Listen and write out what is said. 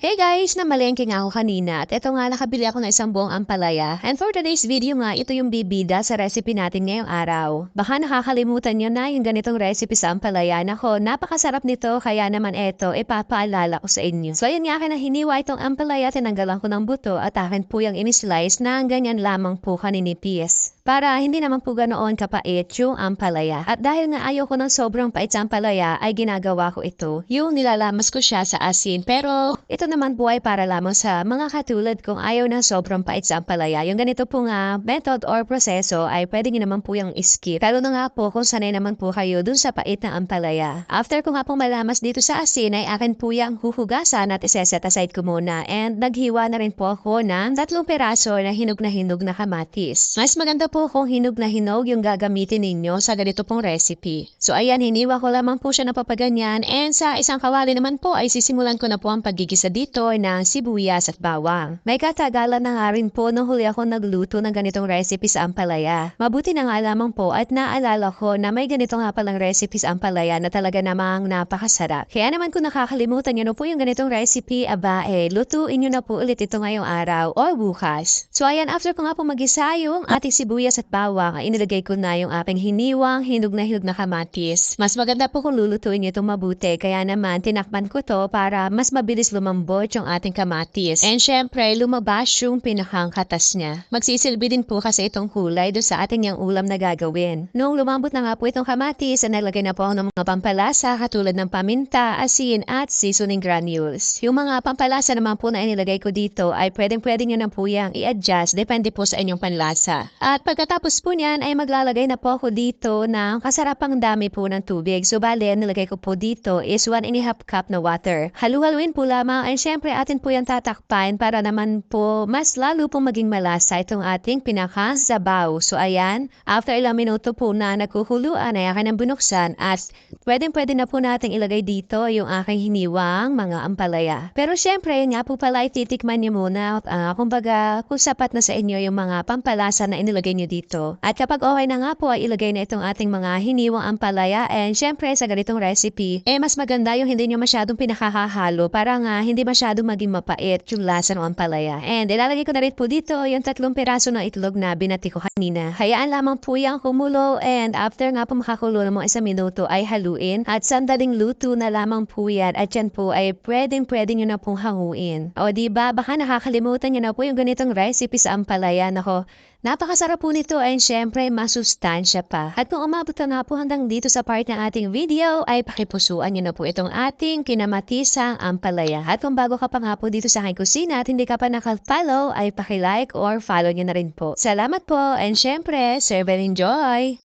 Hey guys, namalengke nga ako kanina at eto nga nakabili ako ng isang buong ampalaya. And for today's video nga, ito yung bibida sa recipe natin ngayong araw. Baka nakakalimutan nyo na yung ganitong recipe sa ampalaya. Nako, napakasarap nito kaya naman eto, ipapaalala ko sa inyo. So ayun nga akin na hiniwa itong ampalaya, tinanggalan ko ng buto at akin po yung inislice na ganyan lamang po kaninipis. Para hindi naman po ganoon kapait yung ampalaya. At dahil nga ayaw ko ng sobrang pait sa ampalaya, ay ginagawa ko ito. Yung nilalamas ko siya sa asin. Pero ito naman po ay para lamang sa mga katulad kung ayaw ng sobrang pait sa ampalaya. Yung ganito po nga method or proseso ay pwede nyo naman po yung skip. Lalo na nga po kung sanay naman po kayo dun sa pait ng ampalaya. After ko nga pong malamas dito sa asin ay akin po yung huhugasan at iseset aside ko muna. And naghiwa na rin po ako ng 3 peraso na hinog na kamatis. Mas maganda po kung hinog na hinog yung gagamitin ninyo sa ganito pong recipe. So ayan, hiniwa ko lamang po siya na papaganyan and sa isang kawali naman po ay sisimulan ko na po ang paggigisa dito ng sibuyas at bawang. May katagalan na nga rin po nung huli ako nagluto ng ganitong recipe sa ampalaya. Mabuti na nga lamang po at naalala ko na may ganito nga palang recipe sa ampalaya na talaga namang napakasarap. Kaya naman kung nakakalimutan nyo na po yung ganitong recipe, lutuin nyo na po ulit ito ngayong araw o bukas. So ayan, after ko nga po magisa yung ating sibuyas at bawang, ay inilagay ko na yung aking hiniwang hinog na kamatis. Mas maganda po kung lulutuin nyo itong mabuti, kaya naman tinakpan ko to para mas mabilis lumambot yung ating kamatis. And syempre, lumabas yung pinakang katas niya. Magsisilbi din po kasi itong kulay doon sa ating yung ulam na gagawin. Nung lumambot na nga po itong kamatis, nalagay na po ako ng mga pampalasa katulad ng paminta, asin at seasoning granules. Yung mga pampalasa naman po na inilagay ko dito ay pwedeng nyo na po yung i-adjust, depende po sa inyong panlasa. At pagkatapos po niyan ay maglalagay na po ako dito ng kasarapang dami po ng tubig. So bale, nilagay ko po dito is 1½ cup na water. Halu-haluin po lamang and syempre atin po yung tatakpan para naman po mas lalo po maging malasa itong ating pinakasabaw. So ayan, after ilang minuto po na nagkuhuluan ay akin ang binuksan at pwede na po nating ilagay dito yung aking hiniwang mga ampalaya. Pero syempre, yun nga po pala ititikman niyo muna kumbaga kung sapat na sa inyo yung mga pampalasa na inilagay niyo dito. At kapag okay na nga po ay ilagay na itong ating mga hiniwang ampalaya and syempre sa ganitong recipe, mas maganda yung hindi nyo masyadong pinakahahalo para nga hindi masyadong maging mapait yung lasa ng ampalaya. And ilalagay ko na rin po dito yung 3 piraso ng itlog na binati ko kanina. Hayaan lamang po yung kumulo and after nga po makakulo ng mga 1 minuto ay haluin at sandaling luto na lamang po yan at yan po ay pwede nyo na pong hanguin. O diba, baka nakakalimutan nyo na po yung ganitong recipe sa ampalaya. Nako, napakasarap po nito and syempre masustansya pa. At kung umabot na po hanggang dito sa part ng ating video ay pakipusuan nyo na po itong ating kinamatisang ampalaya. At kung bago ka pa nga po dito sa aking kusina at hindi ka pa naka-follow ay paki-like or follow nyo na rin po. Salamat po and syempre, serve and enjoy!